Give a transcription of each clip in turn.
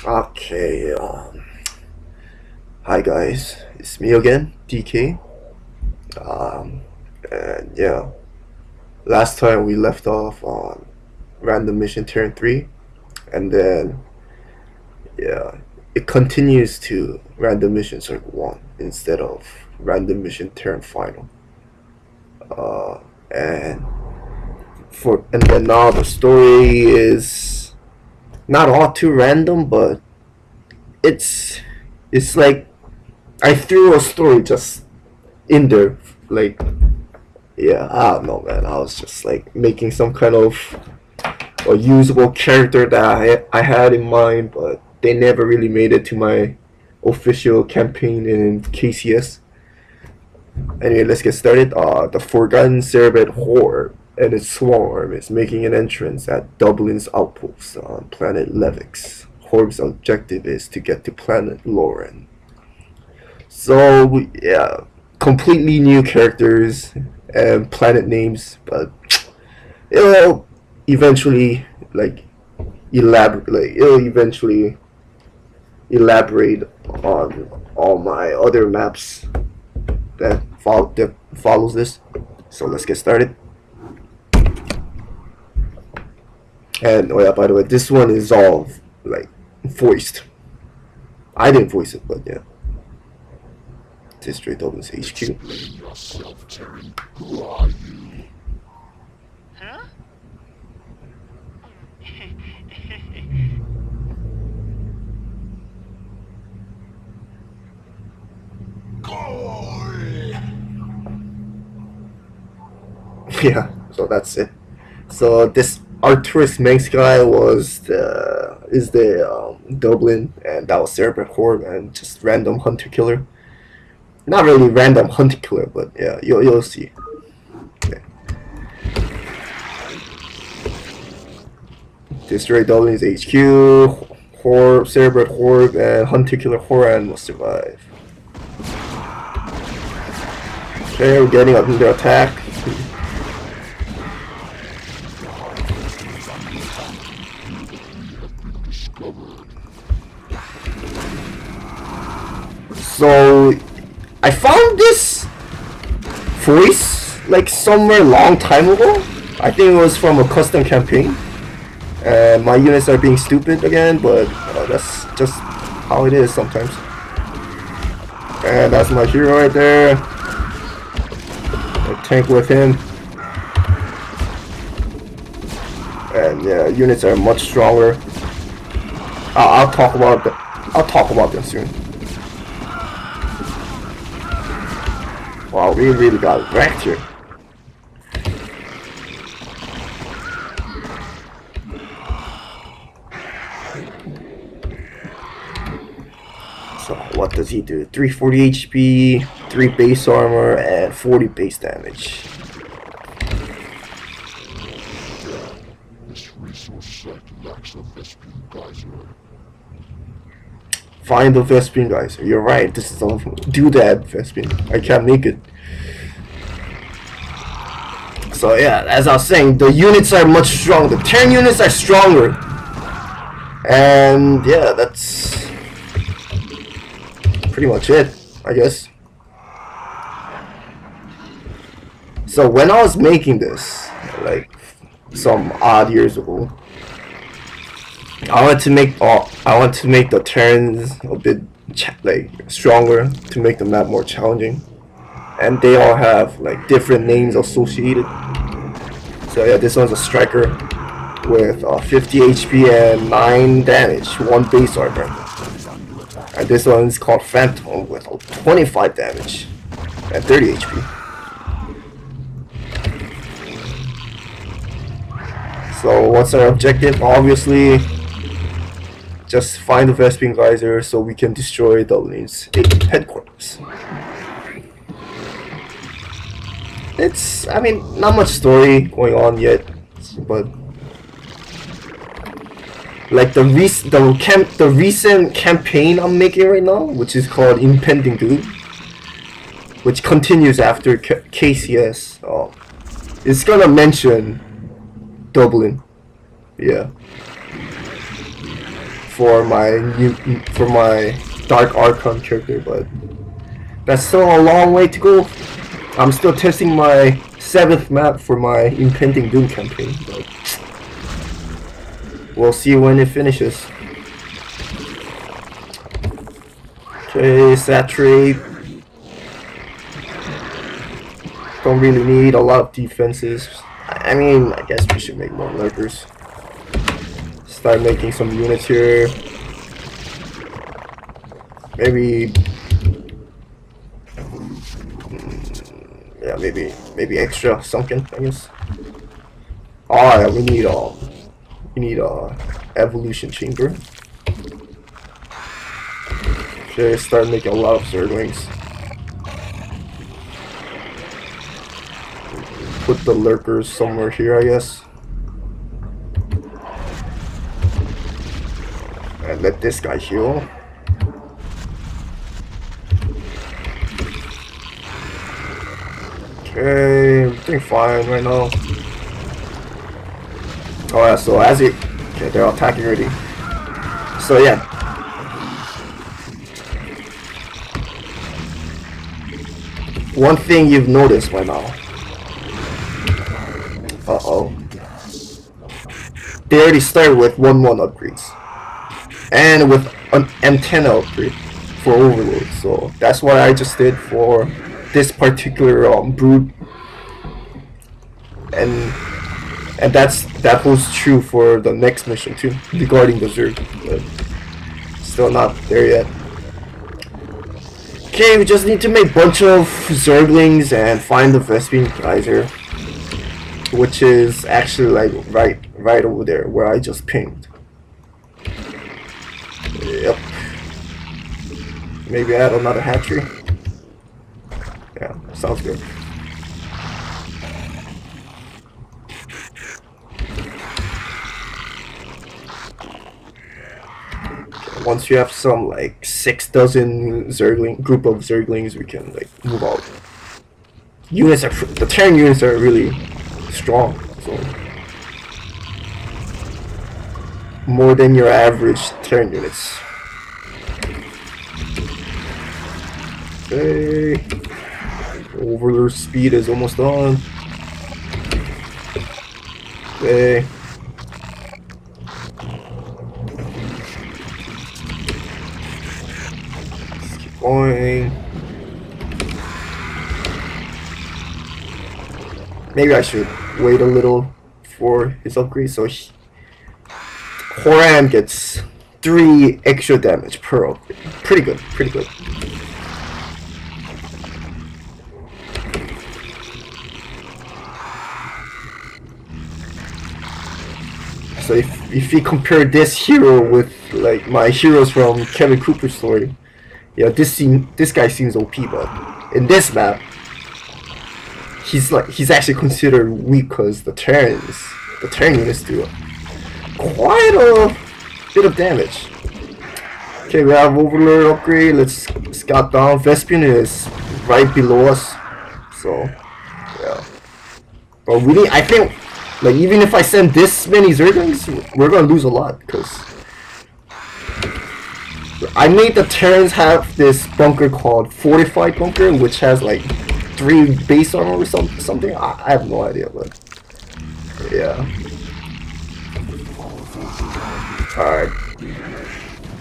Okay, hi guys, it's me again, DK. Um, and yeah, last time we left off on Random Mission Terran 3, and then, yeah, it continues to Random Mission Circle 1 instead of Random Mission Terran Final. And and then now the story is not all too random, but it's, it's like I threw a story just in there, like, yeah, I don't know, man. I was just like making some kind of a usable character that I had in mind, but they never really made it to my official campaign in KCS. Anyway, let's get started. The Forgotten Cerebrate Horb and its swarm is making an entrance at Dublin's outpost on planet Levix. Horb's objective is to get to planet Lorun. So, yeah, completely new characters and planet names, but it'll eventually like it'll eventually elaborate on all my other maps that follows this. So let's get started. And oh yeah, by the way, this one is all like voiced. I didn't voice it, but yeah. District Dublin's HQ. Yourself, Terran. Who are you? Huh? Yeah, so that's it. So this Arcturus Manx guy was the Dublin, and that was Cerebrate Horb, and just random hunter killer. Not really random hunter killer, but yeah, you'll see. Okay. Destroy Dublin's HQ. Horb, Cerebrate Horb, and hunter killer Horan will survive. Okay, we're getting up under attack. So I found this voice like somewhere long time ago. I think it was from a custom campaign. And my units are being stupid again, but that's just how it is sometimes. And that's my hero right there. I tank with him. And yeah, units are much stronger. I'll talk about them soon. Wow, we really got wrecked here. So what does he do? 340 HP, 3 base armor, and 40 base damage. This resource set lacks a Vespene geyser. Find the Vespene geyser. You're right. This is a doodad Vespene. I can't make it. So yeah, as I was saying, the units are much stronger. The Terran units are stronger. And yeah, that's pretty much it, I guess. So when I was making this, like some odd years ago, I want to make the Terrans a bit like stronger to make the map more challenging, and they all have like different names associated. So yeah, this one's a striker with 50 HP and 9 damage, 1 base armor, and this one's called Phantom with 25 damage and 30 HP. So what's our objective? Obviously, just find the Vespene geyser so we can destroy Dublin's headquarters. It's, I mean, not much story going on yet, but like the recent campaign I'm making right now, which is called Impending Doom, which continues after KCS. It's gonna mention Dublin, yeah. for my Dark Archon character, but that's still a long way to go. I'm still testing my 7th map for my impending Doom campaign, but we'll see when it finishes. Okay, saturate. Don't really need a lot of defenses. I mean, I guess we should make more lurkers. Start making some units here. Maybe, yeah, maybe extra sunken, I guess. Oh yeah, we need a evolution chamber. Okay, start making a lot of Zerglings. Put the lurkers somewhere here, I guess. And let this guy heal. Okay, everything fine right now. Oh yeah, so as it... Okay, they're attacking already. So yeah. One thing you've noticed by now. Uh-oh. They already started with 1-1 upgrades. And with an antenna upgrade for overload. So that's what I just did for this particular brood. And that holds true for the next mission too, regarding the Zerg. But still not there yet. Okay, we just need to make a bunch of Zerglings and find the Vespian Geyser, which is actually like right over there where I just pinged. Yep. Maybe add another hatchery. Yeah, sounds good. Okay, once you have some like 6 dozen group of Zerglings, we can like move out. Units are the Terran units are really strong, so more than your average Terran units. Okay, overlord speed is almost done. Okay. Let's keep going. Maybe I should wait a little for his upgrade, so Horan gets 3 extra damage per upgrade. Pretty good, pretty good. So if you compare this hero with like my heroes from Kevin Cooper's story, yeah, this guy seems OP, but in this map, he's actually considered weak because the Terran units do quite a bit of damage. Okay, we have Overlord upgrade. Let's scout down. Vespian is right below us, so yeah. But we need. I think, like, even if I send this many Zerglings, we're gonna lose a lot because I made the Terrans have this bunker called Fortified Bunker, which has like 3 base armor or something. I have no idea, but yeah. Alright.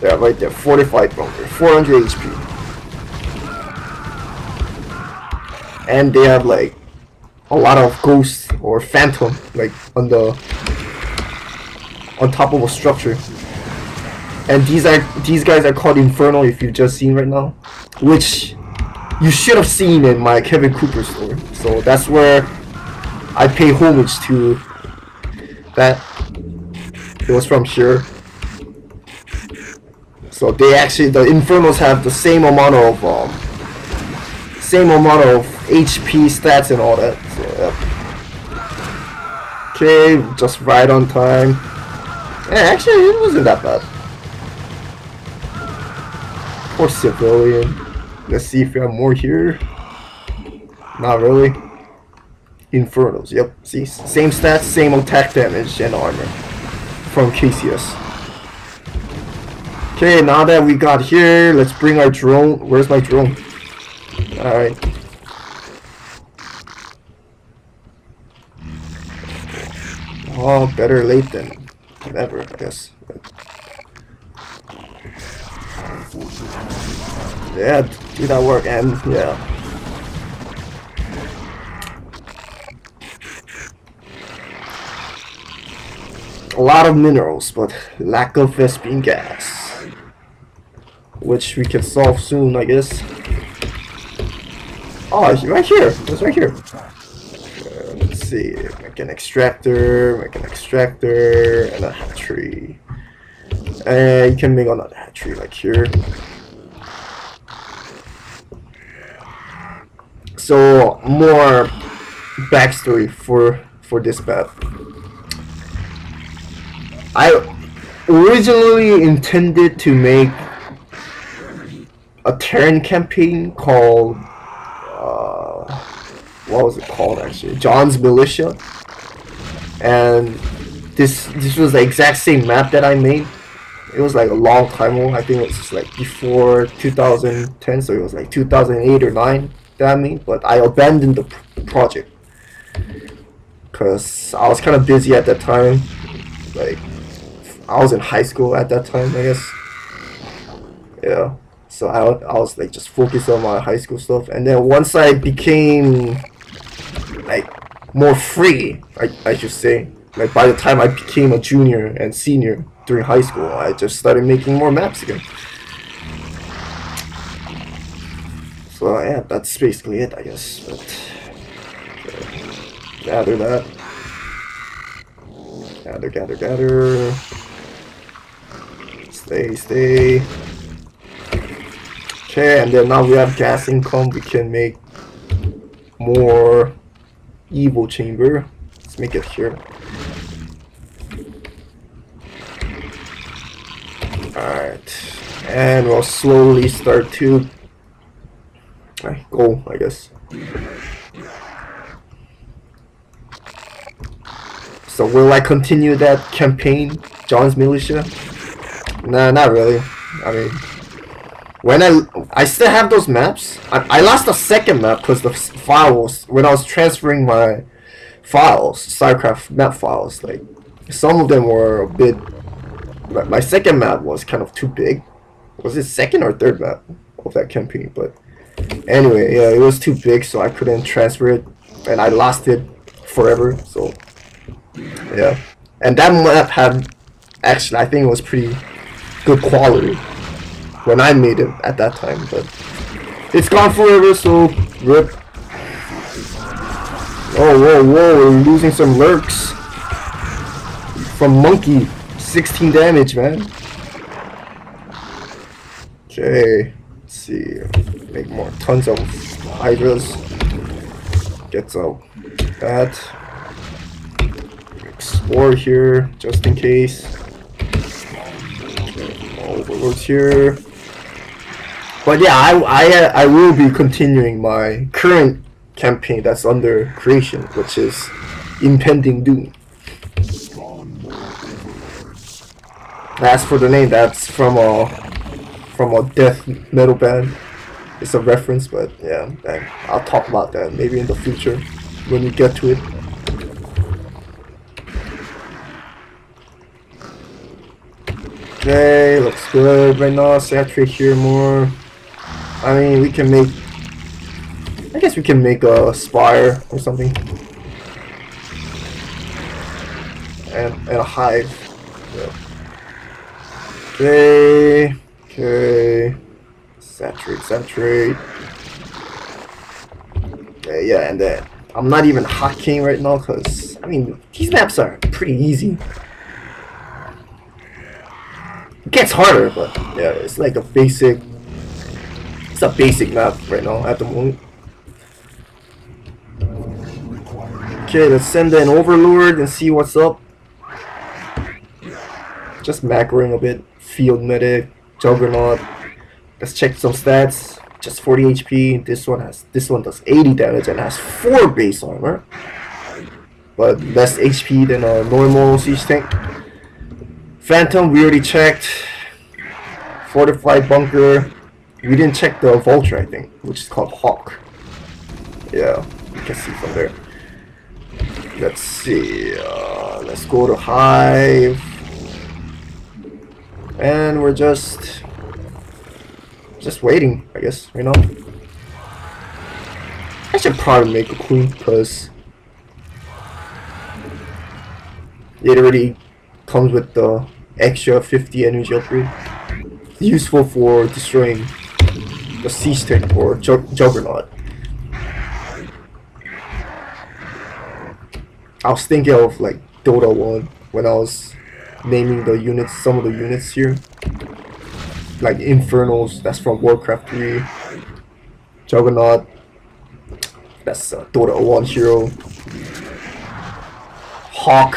Yeah, right there. Fortified bunker. 400 HP. And they have like a lot of ghosts or phantom like on top of a structure. And these guys are called Infernal, if you've just seen right now, which you should have seen in my Kevin Cooper story. So that's where I pay homage to that. It was from here. So they actually, the Infernals have the same amount of HP stats and all that. So, yeah. Okay, just right on time. Yeah, actually, it wasn't that bad. Poor civilian. Let's see if we have more here. Not really. Infernals, yep. See, same stats, same attack damage and armor from KCS. Okay, now that we got here, let's bring our drone. Where's my drone? Alright. Oh, better late than never, I guess. Yeah, do that work, and yeah. A lot of minerals, but lack of Vespene gas, which we can solve soon, I guess. Oh, it's right here. It's right here. Let's see. Make an extractor, and a hatchery. And you can make another hatchery like here. So more backstory for this map. I originally intended to make a Terran campaign called what was it called actually? John's Militia. And this was the exact same map that I made. It was like a long time ago. I think it was just like before 2010, so it was like 2008 or 9 that I made. But I abandoned the project because I was kind of busy at that time. Like I was in high school at that time, I guess. Yeah. So I was like just focused on my high school stuff, and then once I became like more free, I should say, like by the time I became a junior and senior during high school, I just started making more maps again. So yeah, that's basically it, I guess. But gather that, gather. Stay. Okay, and then now we have gas income. We can make more evil chamber. Let's make it here. Alright, and we'll slowly start to go, I guess. So will I continue that campaign, John's Militia? Nah, not really. I mean, when I still have those maps. I lost the second map because the files, when I was transferring my files, StarCraft map files, like some of them were a bit. My second map was kind of too big. Was it second or third map of that campaign? But anyway, yeah, it was too big, so I couldn't transfer it, and I lost it forever. So yeah, and that map had actually, I think it was pretty good quality when I made it at that time, but it's gone forever, so rip. Oh, whoa, we're losing some lurks from Monkey. 16 damage, man. Okay, let's see. Make more tons of hydras. Get some that. Explore here just in case. Okay, overlords here. But yeah, I will be continuing my current campaign that's under creation, which is Impending Doom. As for the name, that's from a death metal band. It's a reference, but yeah, I'll talk about that maybe in the future when we get to it. Okay, looks good right now. Saturate here more. I mean, we can make. I guess we can make a spire or something, and a hive. Yeah. Okay. Saturate. Okay, yeah, and then I'm not even hotking right now because I mean these maps are pretty easy. It gets harder, but yeah, it's like a basic. It's a basic map right now at the moment. Okay, let's send an overlord and see what's up. Just macroing a bit. Field medic, juggernaut. Let's check some stats. Just 40 HP. This one does 80 damage and has 4 base armor, but less HP than a normal siege tank. Phantom we already checked. fortified bunker. We didn't check the vulture, I think, which is called Hawk. Yeah, you can see from there. Let's see. Let's go to Hive, and we're just waiting, I guess. You know, I should probably make a queen because it already comes with the extra 50 energy upgrade. It's useful for destroying the siege tank or juggernaut. I was thinking of like Dota 1 when I was naming the units, some of the units here. Like Infernals, that's from Warcraft 3. Juggernaut, that's Dota 1 hero. Hawk,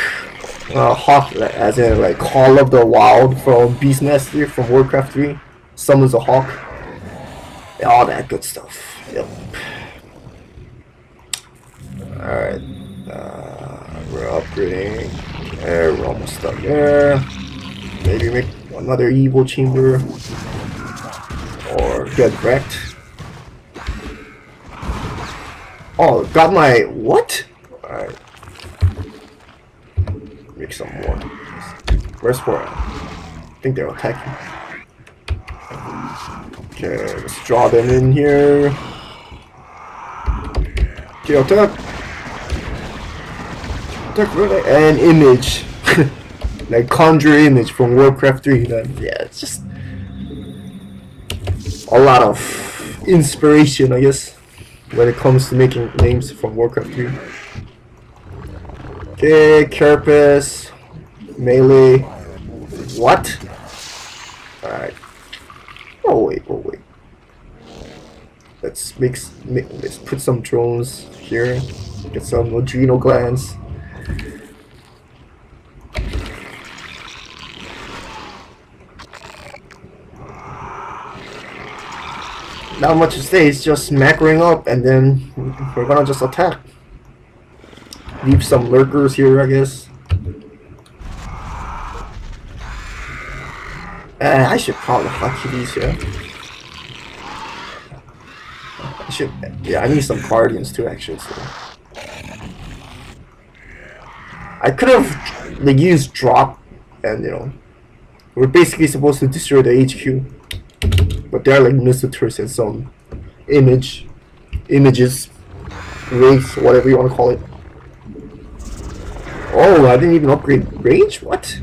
Hawk as in like Call of the Wild from Beastmaster from Warcraft 3. Summons a hawk. All that good stuff. Yep. Alright. We're upgrading. Okay, we're almost done there. Maybe make another evil chamber. Or get wrecked. Oh, got my... What? Alright. Make some more. Where's Horan? I think they're attacking. Okay, let's draw them in here. Okay, attack! And image. Like conjure image from Warcraft 3. Then yeah, it's just a lot of inspiration, I guess, when it comes to making names from Warcraft 3. Okay, Carapace, melee. What? Alright. Oh wait. Let's let's put some drones here. Get some adrenal glands. Not much to say, it's just macroing up and then we're gonna just attack. Leave some lurkers here, I guess. I should probably hotkey these here. I need some guardians too, actually. So. I could have like, used drop and you know, we're basically supposed to destroy the HQ. But they're like visitors and some images, race, whatever you want to call it. Oh, I didn't even upgrade range? What?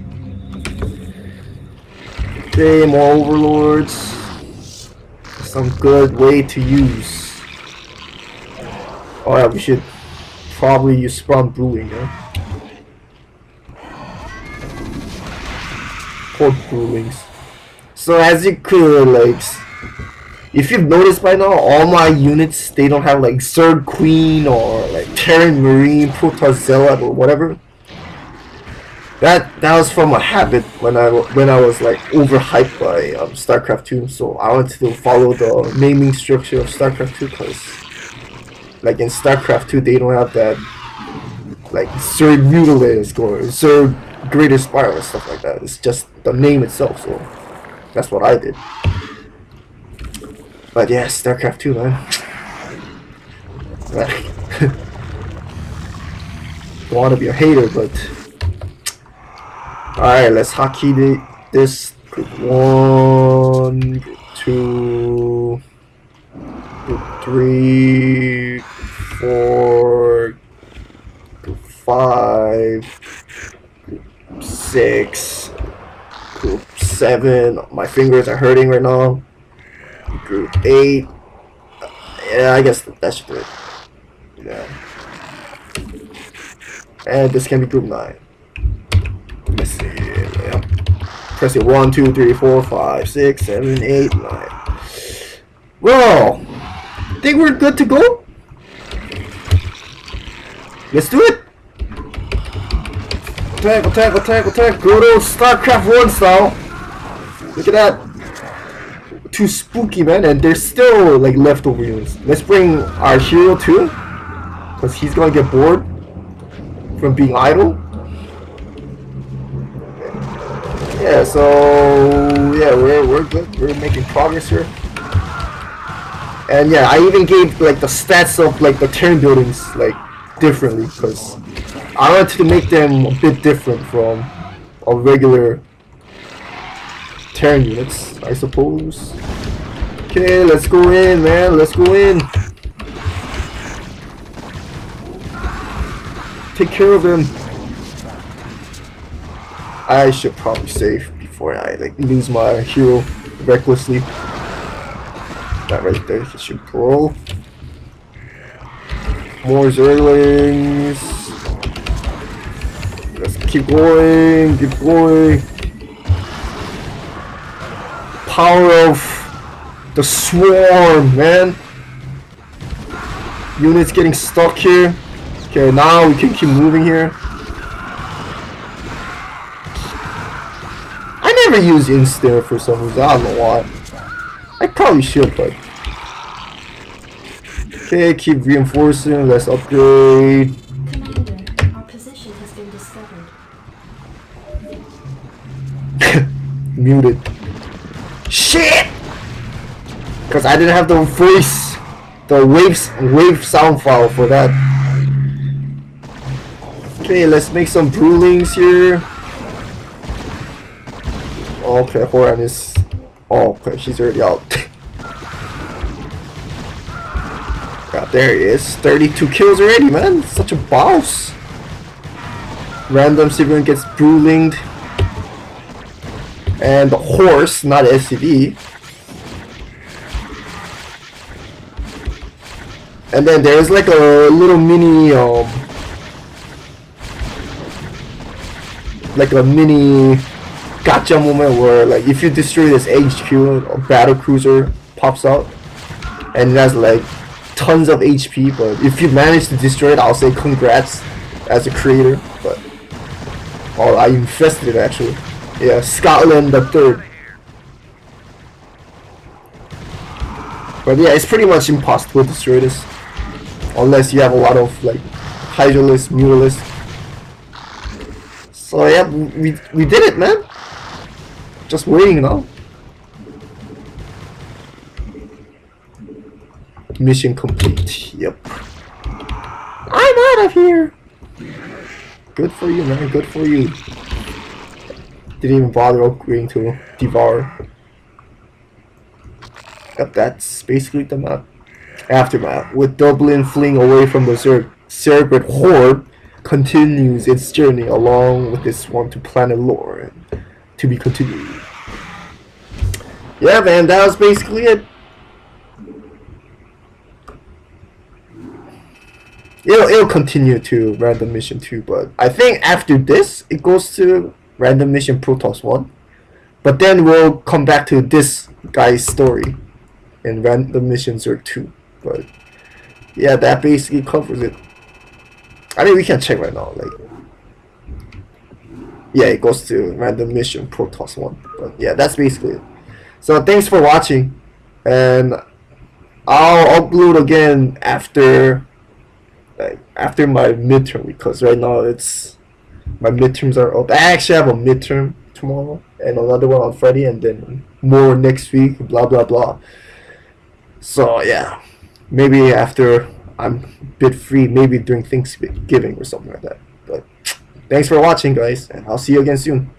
Okay, more overlords. Some good way to use. Oh yeah, we should probably use spawn brewing, yeah? Poor brewings. So as you could like, if you've noticed by now, all my units, they don't have like Zerg Queen or like Terran Marine, Protoss Zealot or whatever. That was from a habit when I was like overhyped by StarCraft 2. So I wanted to follow the naming structure of StarCraft 2 because like in StarCraft 2 they don't have that like Zerg Mutilator or Zerg Greater Spiral and stuff like that. It's just the name itself. So. That's what I did. But yeah, StarCraft 2, man. Don't want to be a hater, but... Alright, let's hotkey this. Group 1, Group 2, Group 3, Group 4, Group 5, Group 6, Group 7, my fingers are hurting right now. Group 8. Yeah, I guess that should do it. Yeah. And this can be group 9. Let's see. Yeah. Press it 1, 2, 3, 4, 5, 6, 7, 8, 9. Well, think we're good to go? Let's do it! Attack! Good old StarCraft 1 style. Look at that. Too spooky, man. And there's still like leftover units. Let's bring our hero too, because he's gonna get bored from being idle. Yeah, so yeah, we're we're good. We're making progress here. And yeah, I even gave like the stats of like the Terran buildings like differently because I wanted to make them a bit different from a regular Terran units, I suppose. Okay, let's go in, man. Let's go in. Take care of him. I should probably save before I like lose my hero recklessly. That right there, he should roll. More Zerglings. Let's keep going, keep going. Power of the swarm, man. Units getting stuck here. Okay, now we can keep moving here. I never use Insta for some reason, I don't know why. I probably should, but... Okay, keep reinforcing, let's upgrade. Commander, our position has been discovered. Muted. Shit! Because I didn't have the voice, the wave sound file for that. Okay, let's make some brewlings here. Okay, Horan is... Oh, okay, she's already out. God, there he is. 32 kills already, man. Such a boss. Random civilian gets brewlinged. And the horse, not SCV. And then there's like a little mini, like a mini gotcha moment where like if you destroy this HQ, a battle cruiser pops out and it has like tons of HP, but if you manage to destroy it, I'll say congrats as a creator. But oh, I infested it actually. Yeah, Scotland the third. But yeah, it's pretty much impossible to destroy this unless you have a lot of like Hydralists, Mutalists. So yeah, we did it, man. Just waiting now. Mission complete. Yep. I'm out of here. Good for you, man. Good for you. Didn't even bother upgrading to Devourer. Yep, that's basically the map. Aftermath. With Dublin fleeing away from the Zerg, Cerebrate Horb continues its journey along with its swarm to planet Lorun. To be continued. Yeah, man, that was basically it. It'll continue to Random Mission 2, but I think after this, it goes to Random Mission Protoss 1. But then we'll come back to this guy's story in Random Mission Zerg 2. But yeah, that basically covers it. I mean, we can check right now. Like, yeah, it goes to Random Mission Protoss 1. But yeah, that's basically it. So thanks for watching, and I'll upload again after my midterm, because right now it's my midterms are up. I actually have a midterm tomorrow and another one on Friday, and then more next week. Blah blah blah. So yeah, maybe after I'm a bit free, maybe during Thanksgiving or something like that. But thanks for watching, guys, and I'll see you again soon.